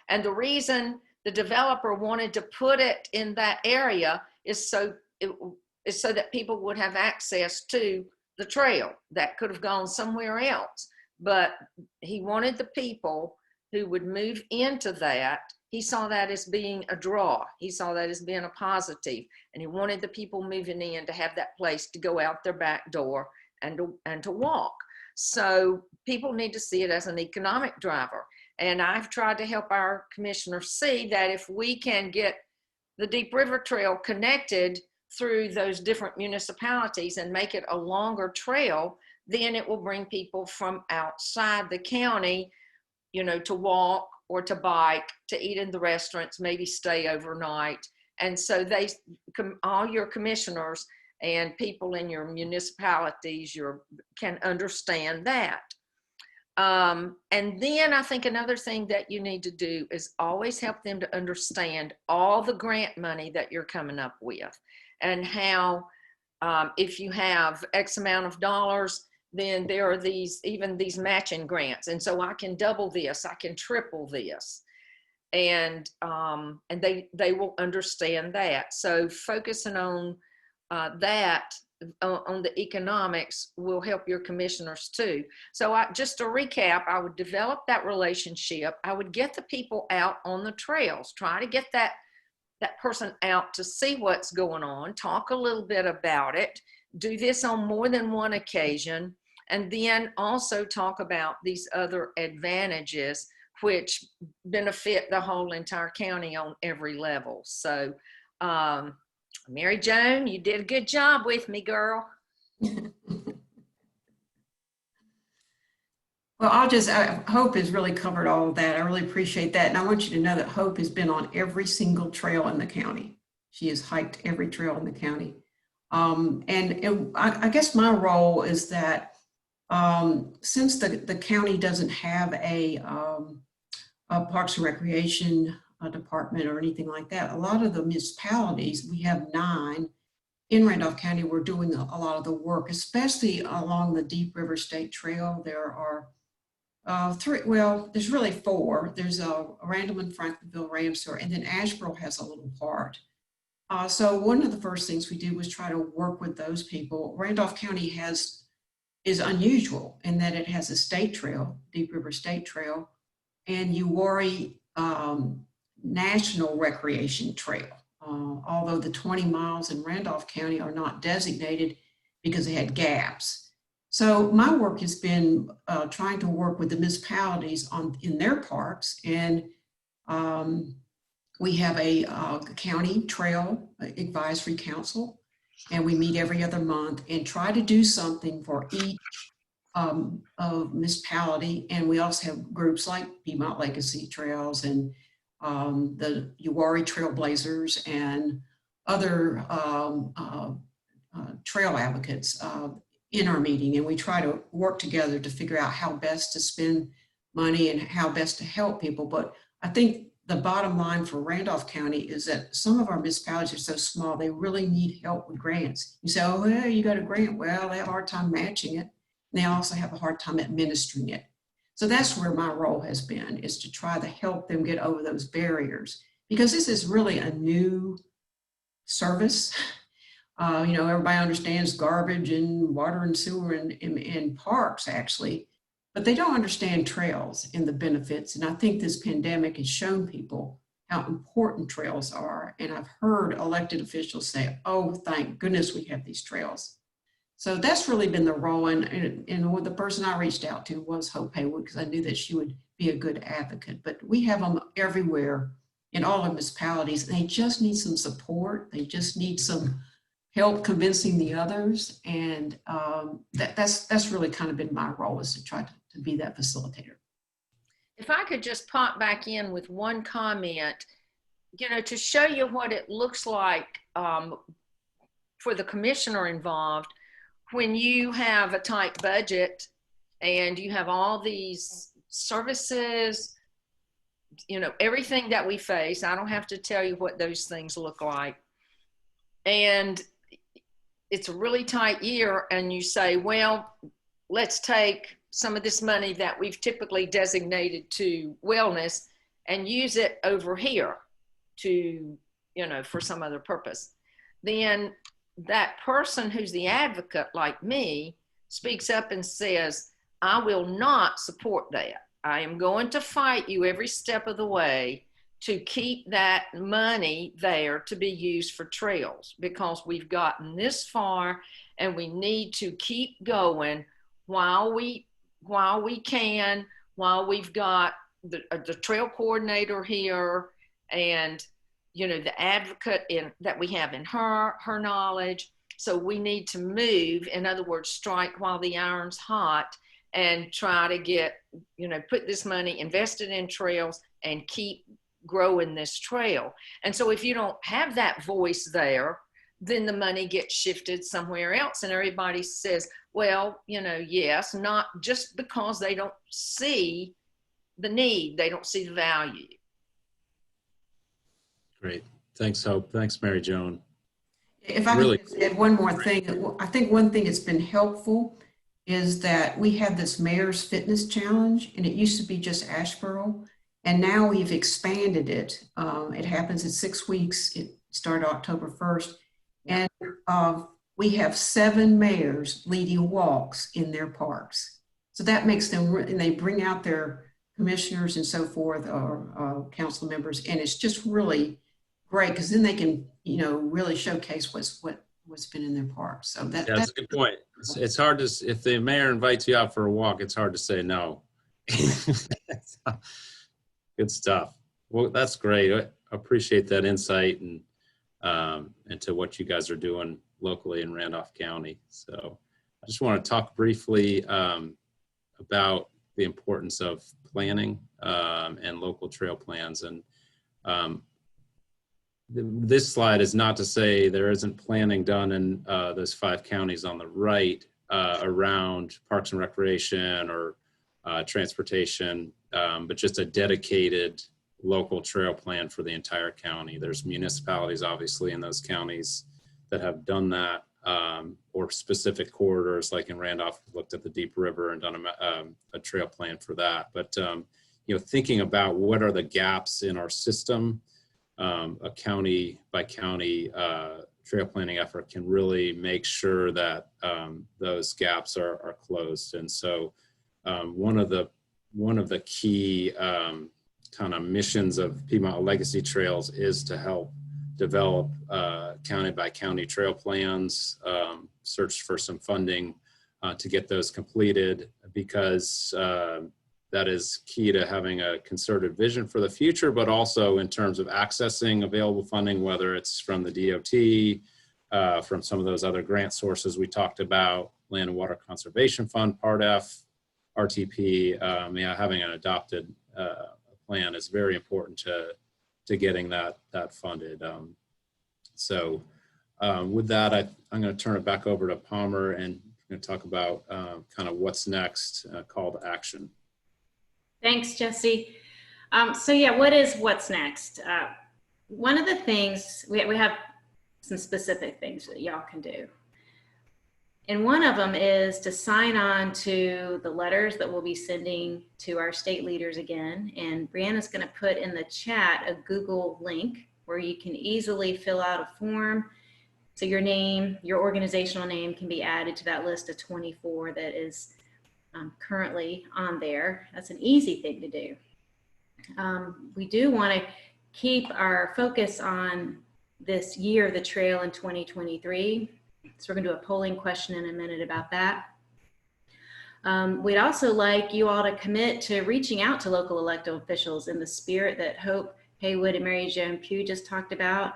And the reason the developer wanted to put it in that area is so that people would have access to the trail that could have gone somewhere else. But he wanted the people who would move into that. He saw that as being a draw. He saw that as being a positive. And he wanted the people moving in to have that place to go out their back door and to walk. So people need to see it as an economic driver. And I've tried to help our commissioners see that if we can get the Deep River Trail connected through those different municipalities and make it a longer trail, then it will bring people from outside the county, you know, to walk or to bike, to eat in the restaurants, maybe stay overnight. And so all your commissioners and people in your municipalities can understand that. And then I think another thing that you need to do is always help them to understand all the grant money that you're coming up with, and how if you have X amount of dollars, then there are even these matching grants. And so I can double this, I can triple this. And they will understand that. So focusing on that, on the economics, will help your commissioners too. So just to recap, I would develop that relationship. I would get the people out on the trails, try to get that person out to see what's going on, talk a little bit about it, do this on more than one occasion, and then also talk about these other advantages which benefit the whole entire county on every level. So Mary Joan, you did a good job with me, girl. Well, Hope has really covered all of that. I really appreciate that. And I want you to know that Hope has been on every single trail in the county. She has hiked every trail in the county. I guess my role is that since the county doesn't have a Parks and Recreation department or anything like that, a lot of the municipalities, we have 9 in Randolph County, we're doing a lot of the work, especially along the Deep River State Trail. There are 3, well, there's really 4. There's Randall and Franklinville, Ramseur, and then Asheboro has a little part. So one of the first things we did was try to work with those people. Randolph County is unusual in that it has a state trail, Deep River State Trail, and Uwharrie National Recreation Trail. Although the 20 miles in Randolph County are not designated because they had gaps. So my work has been trying to work with the municipalities in their parks, and we have a county trail advisory council, and we meet every other month and try to do something for each municipality. And we also have groups like Piedmont Legacy Trails and the Uwharrie Trailblazers and other trail advocates in our meeting, and we try to work together to figure out how best to spend money and how best to help people. But I think the bottom line for Randolph County is that some of our municipalities are so small, they really need help with grants. You say, oh, yeah, you got a grant. Well, they have a hard time matching it. And they also have a hard time administering it. So that's where my role has been, is to try to help them get over those barriers, because this is really a new service. You know, everybody understands garbage and water and sewer and parks, actually, but they don't understand trails and the benefits. And I think this pandemic has shown people how important trails are. And I've heard elected officials say, oh, thank goodness we have these trails. So that's really been the role. And the person I reached out to was Hope Haywood, because I knew that she would be a good advocate. But we have them everywhere in all the municipalities. And they just need some support. They just need some help convincing the others. And that's really kind of been my role, is to try to be that facilitator. If I could just pop back in with one comment, you know, to show you what it looks like for the commissioner involved, when you have a tight budget and you have all these services, you know, everything that we face, I don't have to tell you what those things look like. And it's a really tight year and you say, well, let's take some of this money that we've typically designated to wellness and use it over here to, you know, for some other purpose. Then that person who's the advocate like me speaks up and says, I will not support that. I am going to fight you every step of the way to keep that money there to be used for trails, because we've gotten this far and we need to keep going while we can, while we've got the trail coordinator here and, you know, the advocate that we have in her knowledge. So we need to move, in other words, strike while the iron's hot and try to get, you know, put this money invested in trails and keep growing this trail. And so if you don't have that voice there, then the money gets shifted somewhere else and everybody says, well, you know, yes, not just because they don't see the need, they don't see the value. Great. Thanks, Hope. Thanks, Mary Joan. If I Really could just add one more thing, I think one thing that's been helpful is that we have this Mayor's Fitness Challenge, and it used to be just Asheboro, and now we've expanded it. It happens in 6 weeks. It started October 1st, and we have 7 mayors leading walks in their parks. So that makes them, and they bring out their commissioners and so forth, or council members, and it's just really great because then they can, you know, really showcase what's been in their parks. So yeah, that's a good point. It's hard to, if the mayor invites you out for a walk, it's hard to say no. Good stuff. Well, that's great. I appreciate that insight and into what you guys are doing locally in Randolph County. So I just want to talk briefly about the importance of planning and local trail plans. And this slide is not to say there isn't planning done in those 5 counties on the right around parks and recreation or transportation, but just a dedicated local trail plan for the entire county. There's municipalities obviously in those counties that have done that, or specific corridors, like in Randolph, we looked at the Deep River and done a trail plan for that. But you know, thinking about what are the gaps in our system, a county by county trail planning effort can really make sure that those gaps are closed. And so one of the key kind of missions of Piedmont Legacy Trails is to help develop county by county trail plans, search for some funding to get those completed, because that is key to having a concerted vision for the future, but also in terms of accessing available funding, whether it's from the DOT, from some of those other grant sources we talked about, Land and Water Conservation Fund, Part F, RTP. Yeah, having an adopted plan is very important to getting that funded. So with that, I'm going to turn it back over to Palmer, and we're going to talk about kind of what's next, call to action. Thanks, Jesse. So yeah, what's next? One of the things, we have some specific things that y'all can do. And one of them is to sign on to the letters that we'll be sending to our state leaders again. And Brianna's going to put in the chat a Google link where you can easily fill out a form. So your name, your organizational name can be added to that list of 24 that is currently on there. That's an easy thing to do. We do want to keep our focus on this year of the trail in 2023. So we're going to do a polling question in a minute about that. We'd also like you all to commit to reaching out to local elected officials in the spirit that Hope Haywood and Mary Joan Pugh just talked about,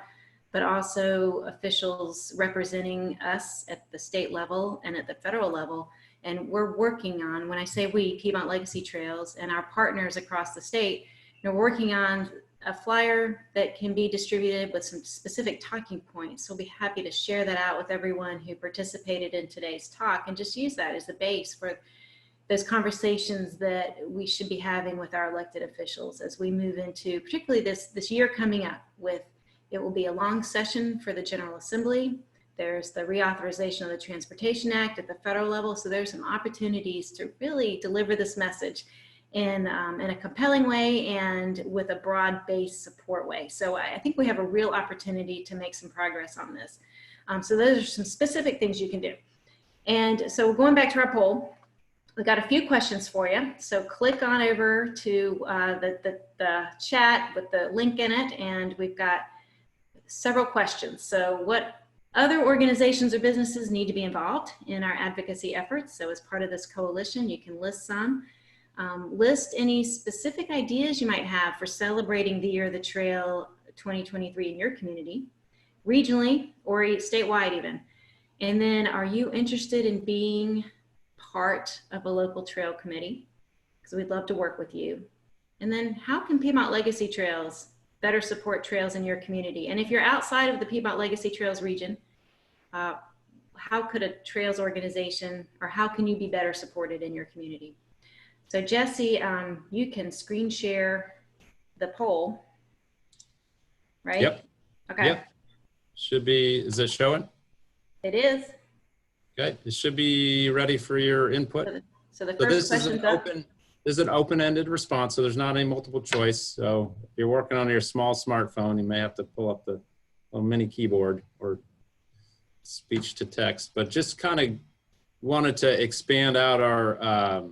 but also officials representing us at the state level and at the federal level. And we're working on, when I say we, Piedmont Legacy Trails and our partners across the state, we're working on a flyer that can be distributed with some specific talking points. So we'll be happy to share that out with everyone who participated in today's talk, and just use that as the base for those conversations that we should be having with our elected officials as we move into, particularly this year coming up with, it will be a long session for the General Assembly. There's the reauthorization of the Transportation Act at the federal level. So there's some opportunities to really deliver this message in a compelling way and with a broad-based support way. So I think we have a real opportunity to make some progress on this. So those are some specific things you can do. And so going back to our poll, we got a few questions for you. So click on over to the chat with the link in it, and we've got several questions. So what other organizations or businesses need to be involved in our advocacy efforts? So as part of this coalition, you can list some. List any specific ideas you might have for celebrating the Year of the Trail 2023 in your community, regionally or statewide even. And then, are you interested in being part of a local trail committee? Because we'd love to work with you. And then, how can Piedmont Legacy Trails better support trails in your community? And if you're outside of the Piedmont Legacy Trails region, how could a trails organization, or how can you be better supported in your community? So Jesse, you can screen share the poll, right? Yep. Okay. Yep. Should be, is it showing? It is. Okay, it should be ready for your input. So the So first this is question's up. an open-ended response, so there's not any multiple choice. So if you're working on your small smartphone, you may have to pull up the little mini keyboard or speech to text, but just kind of wanted to expand out our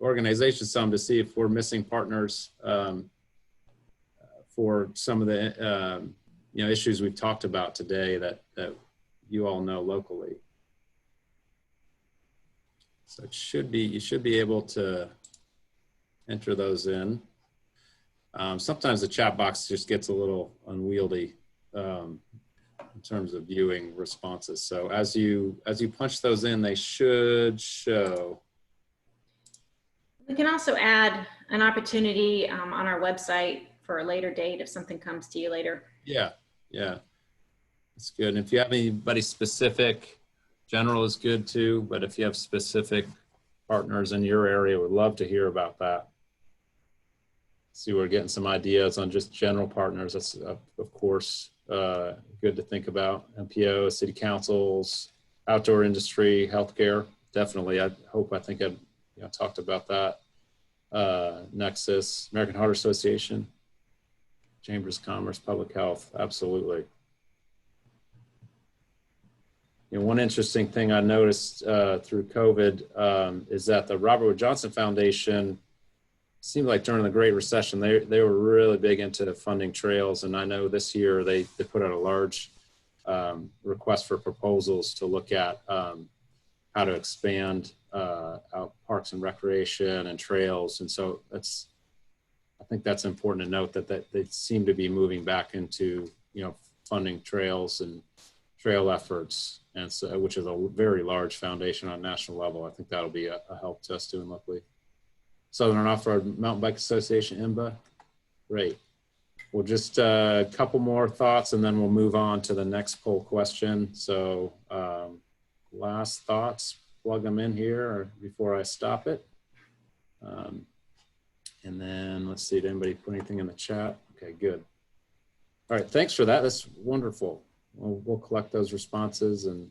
organization some to see if we're missing partners for some of the issues we've talked about today that you all know locally. So it should be, you should be able to enter those in. Sometimes the chat box just gets a little unwieldy in terms of viewing responses. So as you punch those in, they should show. We can also add an opportunity on our website for a later date if something comes to you later. Yeah, yeah, that's good. And if you have anybody specific, general is good too, but if you have specific partners in your area, we'd love to hear about that. See, we're getting some ideas on just general partners. That's of course good to think about. MPO, city councils, outdoor industry, healthcare. Definitely, I think I've talked about that. Nexus, American Heart Association, Chambers of Commerce, public health, absolutely. One interesting thing I noticed through COVID is that the Robert Wood Johnson Foundation seemed like during the Great Recession, they were really big into funding trails. And I know this year they put out a large request for proposals to look at how to expand out parks and recreation and trails. And so I think that's important to note that they seem to be moving back into, funding trails and trail efforts. And so, which is a very large foundation on a national level. I think that'll be a help to us doing locally. Southern Off-Road Mountain Bike Association, IMBA, great. We'll just a couple more thoughts and then we'll move on to the next poll question. So last thoughts, plug them in here before I stop it. And then let's see, did anybody put anything in the chat? Okay, good. All right, thanks for that. That's wonderful. We'll collect those responses and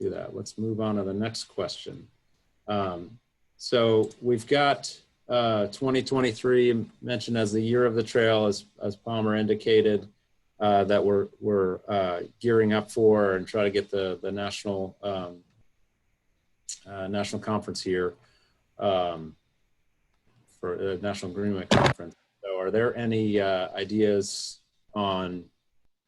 do that. Let's move on to the next question. So we've got 2023 mentioned as the year of the trail, as Palmer indicated, that we're gearing up for and try to get the national national conference here for the National Greenway Conference. So are there any ideas on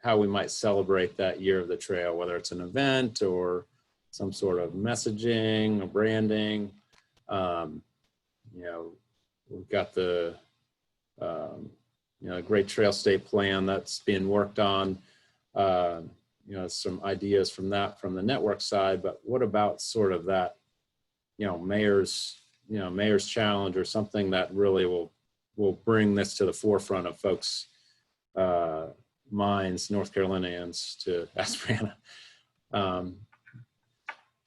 how we might celebrate that year of the trail, whether it's an event or some sort of messaging or branding? We've got the Great Trail State Plan that's being worked on. Some ideas from the network side, but what about sort of that, mayor's challenge or something that really will bring this to the forefront of folks' minds, North Carolinians to Asprana.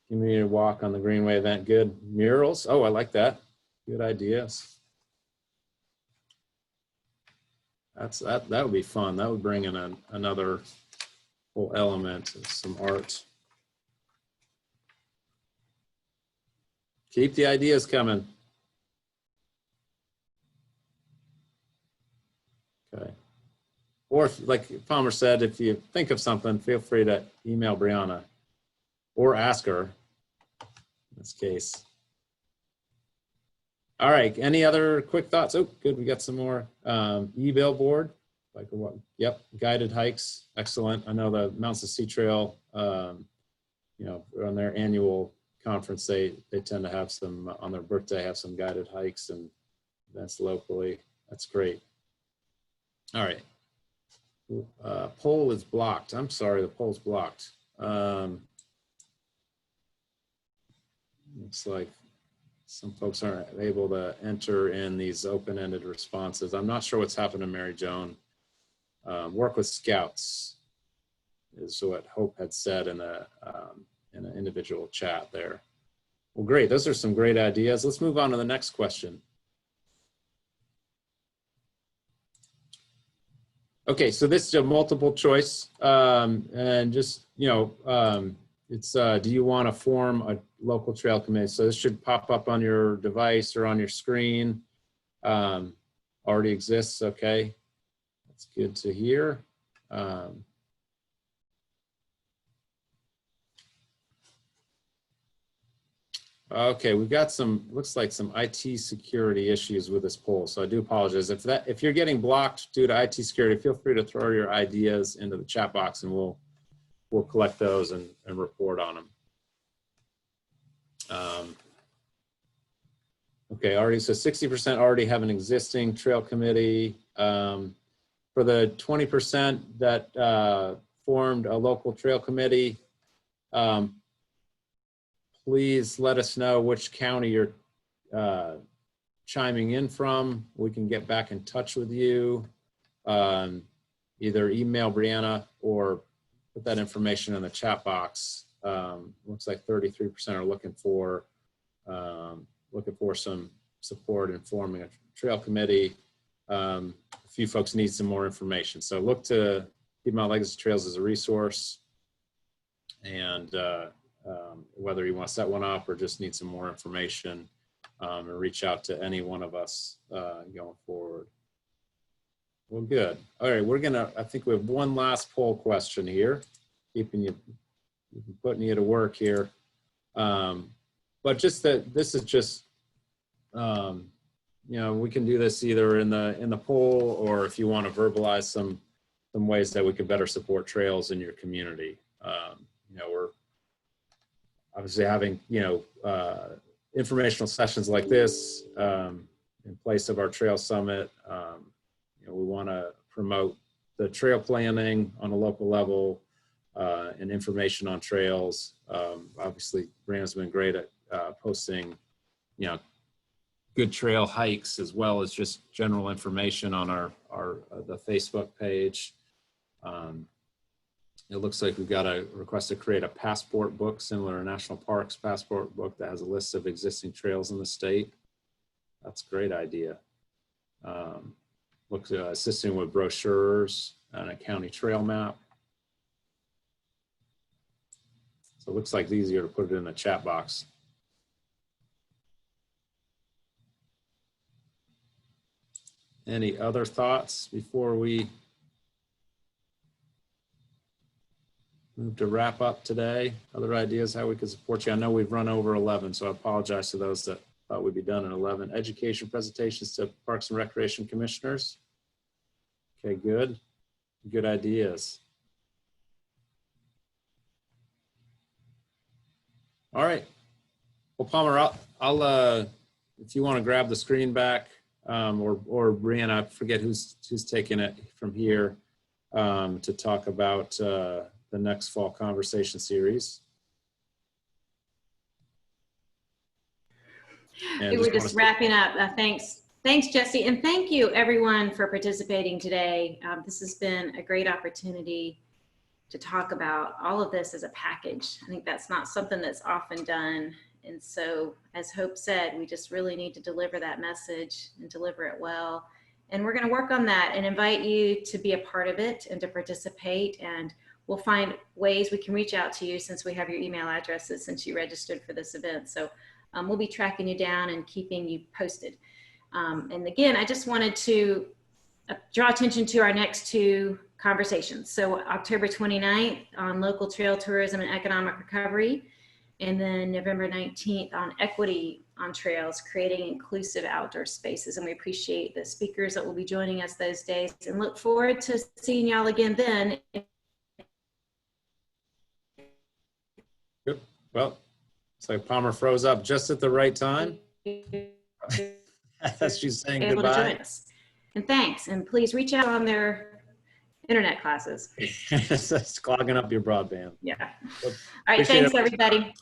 Community walk on the Greenway event, good. Murals, oh, I like that. Good ideas. That would be fun. That would bring in another whole element of some art. Keep the ideas coming. Okay. Or if, like Palmer said, if you think of something, feel free to email Brianna or ask her in this case. All right, any other quick thoughts? Oh, good, we got some more. E-billboard, like what? Yep, guided hikes, excellent. I know the Mountains of Sea Trail, you know, on their annual conference, they tend to have some, on their birthday, have some guided hikes and events locally. That's great. All right. Poll is blocked. I'm sorry, the poll's blocked. Looks like some folks aren't able to enter in these open-ended responses. I'm not sure what's happened to Mary Joan. Work with scouts is what Hope had said in an individual chat there. Well, great. Those are some great ideas. Let's move on to the next question. Okay, so this is a multiple choice, and just, you know, it's, do you want to form a local trail committee? So this should pop up on your device or on your screen. Already exists, okay. That's good to hear. Okay, we've got some, looks like some IT security issues with this poll, so I do apologize. If you're getting blocked due to IT security, feel free to throw your ideas into the chat box and we'll collect those and report on them. Okay, already, so 60% already have an existing trail committee. For the 20% that formed a local trail committee, please let us know which county you're chiming in from. We can get back in touch with you. Either email Brianna or put that information in the chat box. Looks like 33% are looking for some support in forming a trail committee. A few folks need some more information. So look to Piedmont Legacy Trails as a resource, and whether you want to set one up or just need some more information, and reach out to any one of us going forward. Well, good. All right, I think we have one last poll question here, putting you to work here. But just that this is just, you know, we can do this either in the poll, or if you want to verbalize some ways that we could better support trails in your community. You know, we're obviously having, you know, informational sessions like this in place of our trail summit. You know, we want to promote the trail planning on a local level and information on trails. Obviously, Brianna's been great at posting, you know, good trail hikes, as well as just general information on the Facebook page. It looks like we've got a request to create a passport book, similar to National Parks passport book, that has a list of existing trails in the state. That's a great idea. Looks assisting with brochures and a county trail map. So it looks like it's easier to put it in the chat box. Any other thoughts before we move to wrap up today? Other ideas how we could support you? I know we've run over 11, so I apologize to those that thought we'd be done in 11. Education presentations to Parks and Recreation Commissioners. Okay, good. Good ideas. All right. Well, Palmer, I'll if you want to grab the screen back, or Brianna, I forget who's taking it from here, to talk about the next fall conversation series. And We were just wrapping up. Thanks, Jesse. And thank you everyone for participating today. This has been a great opportunity to talk about all of this as a package. I think that's not something that's often done. And so, as Hope said, we just really need to deliver that message and deliver it well. And we're going to work on that and invite you to be a part of it and to participate. And we'll find ways we can reach out to you since we have your email addresses since you registered for this event. So we'll be tracking you down and keeping you posted. And again, I just wanted to draw attention to our next two conversations. So October 29th on local trail tourism and economic recovery, and then November 19th on equity on trails, creating inclusive outdoor spaces. And we appreciate the speakers that will be joining us those days and look forward to seeing y'all again then. Good. Well, it's like Palmer froze up just at the right time. As she's saying Able to goodbye. join us. And thanks, and please reach out on their internet classes. It's clogging up your broadband. Yeah. Well, All right, appreciate thanks everybody.